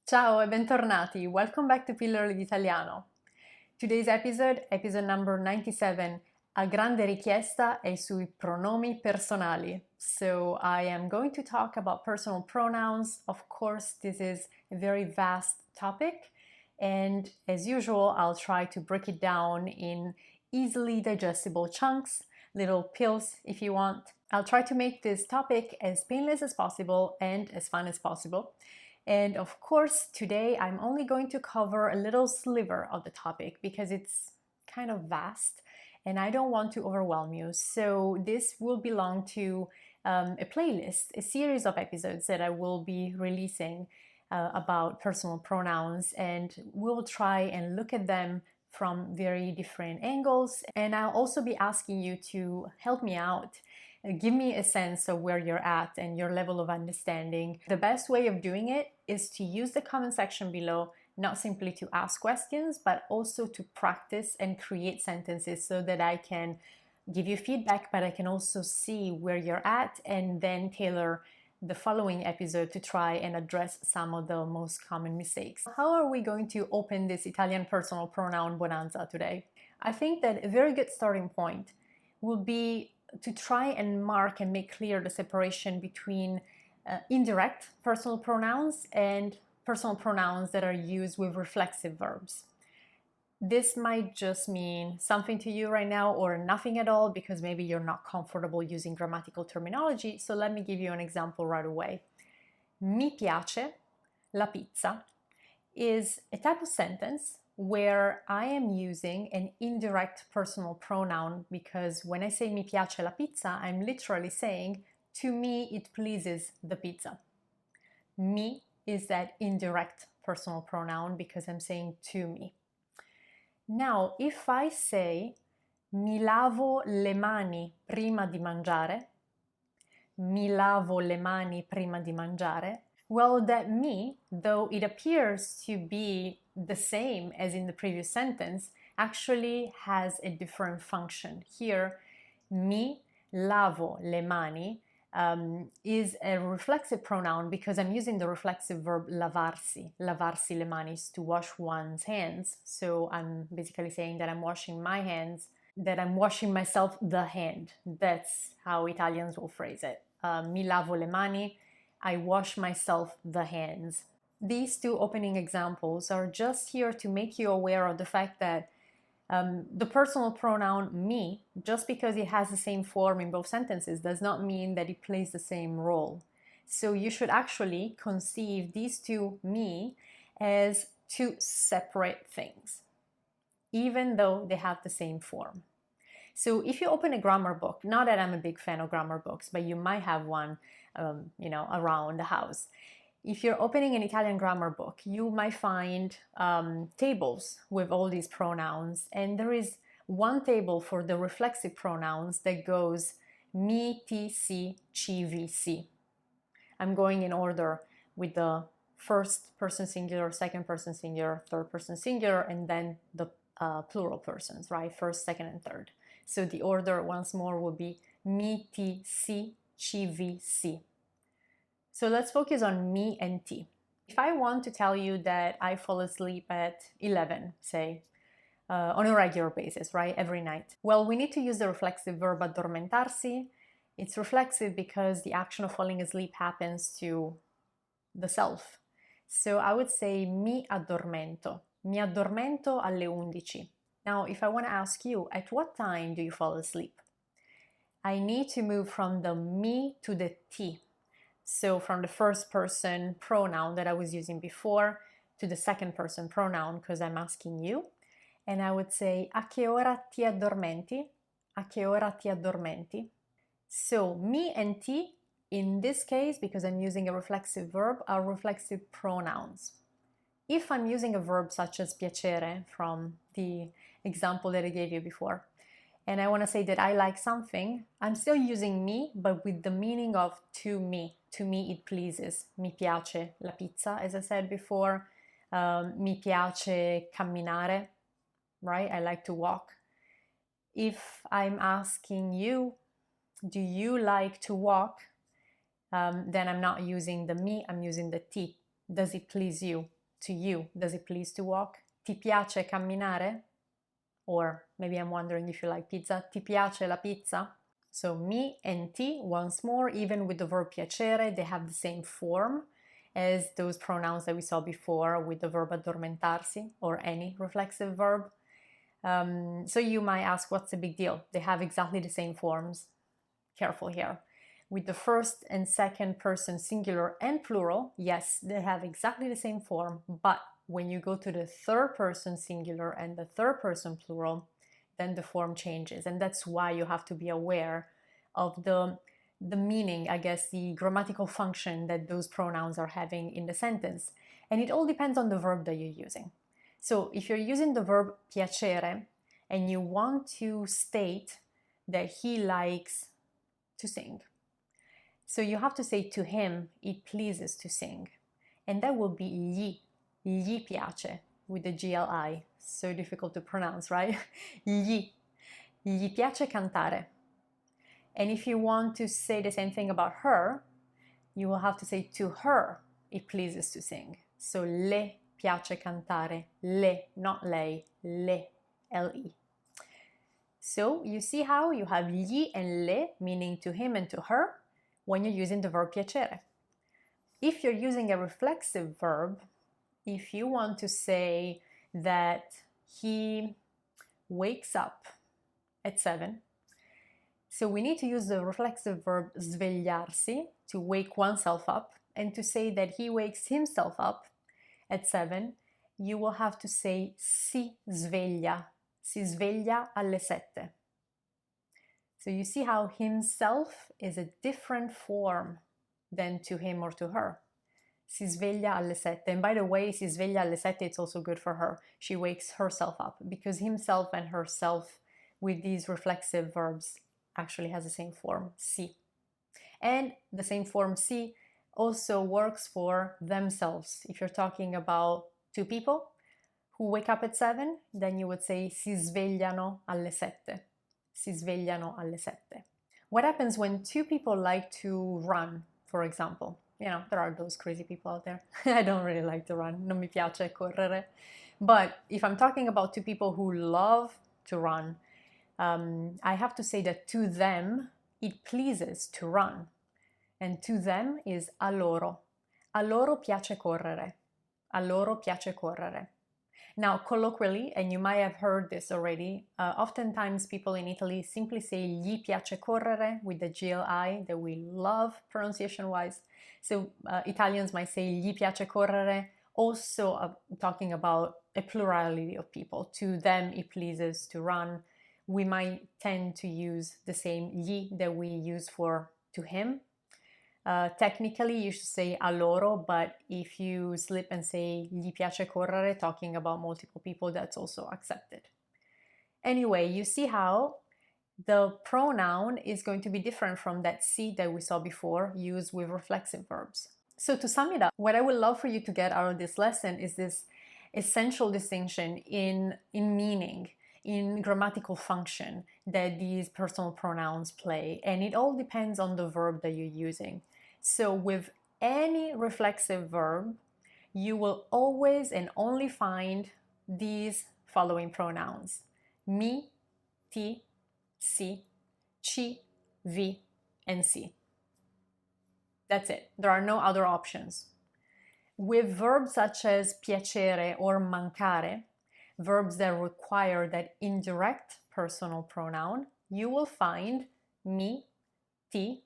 Ciao e bentornati. Welcome back to PILLOLE D'ITALIANO. Today's episode number 97, a grande richiesta è sui pronomi personali. So I am going to talk about personal pronouns. Of course, this is a very vast topic, and as usual, I'll try to break it down in easily digestible chunks, little pills if you want. I'll try to make this topic as painless as possible and as fun as possible. And of course, today I'm only going to cover a little sliver of the topic because it's kind of vast and I don't want to overwhelm you. So this will belong to a playlist, a series of episodes that I will be releasing about personal pronouns, and we'll try and look at them from very different angles. And I'll also be asking you to help me out. Give me a sense of where you're at and your level of understanding. The best way of doing it is to use the comment section below, not simply to ask questions, but also to practice and create sentences so that I can give you feedback, but I can also see where you're at and then tailor the following episode to try and address some of the most common mistakes. How are we going to open this Italian personal pronoun bonanza today? I think that a very good starting point will be to try and mark and make clear the separation between indirect personal pronouns and personal pronouns that are used with reflexive verbs. This might just mean something to you right now or nothing at all because maybe you're not comfortable using grammatical terminology. So let me give you an example right away. Mi piace la pizza is a type of sentence where I am using an indirect personal pronoun because when I say mi piace la pizza, I'm literally saying, to me, it pleases the pizza. Mi is that indirect personal pronoun because I'm saying to me. Now, if I say mi lavo le mani prima di mangiare, mi lavo le mani prima di mangiare, well, that me, though it appears to be the same as in the previous sentence, actually has a different function. Here, mi lavo le mani is a reflexive pronoun because I'm using the reflexive verb lavarsi. Lavarsi le mani is to wash one's hands. So I'm basically saying that I'm washing my hands, that I'm washing myself the hand. That's how Italians will phrase it. Mi lavo le mani, I wash myself the hands. These two opening examples are just here to make you aware of the fact that the personal pronoun me, just because it has the same form in both sentences, does not mean that it plays the same role. So you should actually conceive these two me as two separate things, even though they have the same form. So if you open a grammar book, not that I'm a big fan of grammar books, but you might have one, around the house. If you're opening an Italian grammar book, you might find tables with all these pronouns, and there is one table for the reflexive pronouns that goes mi, ti, si, ci, vi, si. I'm going in order with the first person singular, second person singular, third person singular, and then the plural persons, right? First, second, and third. So the order once more will be mi, ti, si, ci, vi, si. So let's focus on me and ti. If I want to tell you that I fall asleep at 11, say, on a regular basis, right, every night, well, we need to use the reflexive verb addormentarsi. It's reflexive because the action of falling asleep happens to the self. So I would say mi addormento alle 11. Now, if I want to ask you, at what time do you fall asleep? I need to move from the me to the ti. So from the first person pronoun that I was using before to the second person pronoun because I'm asking you. And I would say, a che ora ti addormenti? A che ora ti addormenti? So me and ti, in this case, because I'm using a reflexive verb, are reflexive pronouns. If I'm using a verb such as piacere from the example that I gave you before, and I want to say that I like something, I'm still using me, but with the meaning of to me. To me, it pleases. Mi piace la pizza, as I said before. Mi piace camminare, right? I like to walk. If I'm asking you, do you like to walk? Then I'm not using the me, I'm using the ti. Does it please you? to you, does it please to walk? Ti piace camminare? Or maybe I'm wondering if you like pizza. Ti piace la pizza? So mi and ti, once more, even with the verb piacere, they have the same form as those pronouns that we saw before with the verb addormentarsi or any reflexive verb. So you might ask, what's the big deal? They have exactly the same forms. Careful here. With the first and second person singular and plural, yes, they have exactly the same form, but when you go to the third person singular and the third person plural, then the form changes. And that's why you have to be aware of the meaning, I guess, the grammatical function that those pronouns are having in the sentence. And it all depends on the verb that you're using. So if you're using the verb piacere and you want to state that he likes to sing, so you have to say to him, it pleases to sing. And that will be gli piace, with the GLI. So difficult to pronounce, right? Gli piace cantare. And if you want to say the same thing about her, you will have to say to her, it pleases to sing. So le piace cantare, le, not lei, le, L-E. So you see how you have gli and le, meaning to him and to her, when you're using the verb piacere. If you're using a reflexive verb, if you want to say that he wakes up at 7, so we need to use the reflexive verb svegliarsi to wake oneself up, and to say that he wakes himself up at 7, you will have to say si sveglia alle 7. So you see how himself is a different form than to him or to her. Si sveglia alle 7. And by the way, si sveglia alle 7, it's also good for her. She wakes herself up, because himself and herself with these reflexive verbs actually has the same form, si. And the same form si also works for themselves. If you're talking about two people who wake up at 7, then you would say si svegliano alle 7. Si svegliano alle 7. What happens when two people like to run, for example? You know, there are those crazy people out there. I don't really like to run. Non mi piace correre. But if I'm talking about two people who love to run, I have to say that to them, it pleases to run. And to them is a loro. A loro piace correre. A loro piace correre. Now, colloquially, and you might have heard this already, oftentimes people in Italy simply say gli piace correre with the GLI that we love pronunciation-wise. So Italians might say gli piace correre, also talking about a plurality of people. To them, it pleases to run. We might tend to use the same gli that we use for to him. Technically, you should say a loro, but if you slip and say gli piace correre, talking about multiple people, that's also accepted. Anyway, you see how the pronoun is going to be different from that si that we saw before, used with reflexive verbs. So to sum it up, what I would love for you to get out of this lesson is this essential distinction in meaning, in grammatical function that these personal pronouns play. And it all depends on the verb that you're using. So with any reflexive verb, you will always and only find these following pronouns: mi, ti, si, ci, vi, and si. That's it. There are no other options. With verbs such as piacere or mancare, verbs that require that indirect personal pronoun, you will find mi, ti,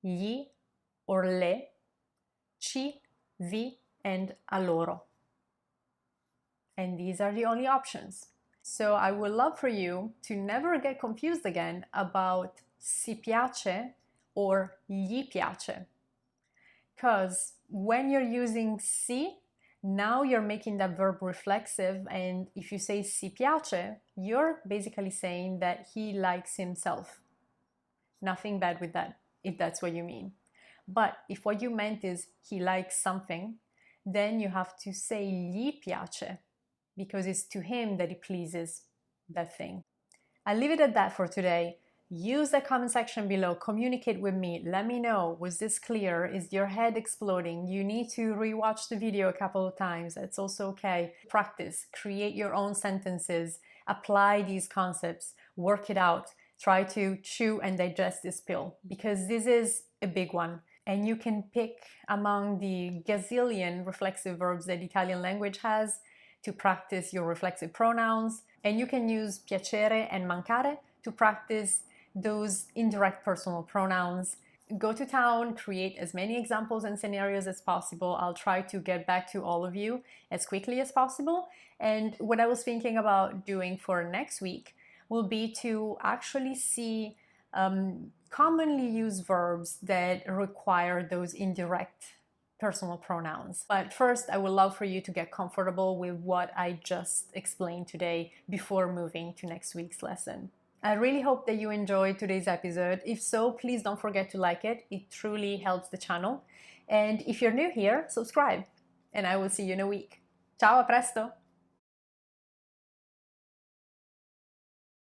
gli, or le, ci, vi, and a loro. And these are the only options. So I would love for you to never get confused again about si piace or gli piace. Because when you're using si, now you're making that verb reflexive, and if you say si piace, you're basically saying that he likes himself. Nothing bad with that, if that's what you mean. But if what you meant is he likes something, then you have to say gli piace, because it's to him that it pleases that thing. I'll leave it at that for today. use the comment section below, communicate with me, let me know, was this clear? Is your head exploding? You need to rewatch the video a couple of times, it's also okay. Practice, create your own sentences, apply these concepts, work it out, try to chew and digest this pill, because this is a big one. And you can pick among the gazillion reflexive verbs that Italian language has to practice your reflexive pronouns. And you can use piacere and mancare to practice those indirect personal pronouns. Go to town, create as many examples and scenarios as possible. I'll try to get back to all of you as quickly as possible. And what I was thinking about doing for next week will be to actually see commonly used verbs that require those indirect personal pronouns. But first, I would love for you to get comfortable with what I just explained today before moving to next week's lesson. I really hope that you enjoyed today's episode. If so, please don't forget to like it. It truly helps the channel. And if you're new here, subscribe. And I will see you in a week. Ciao, a presto!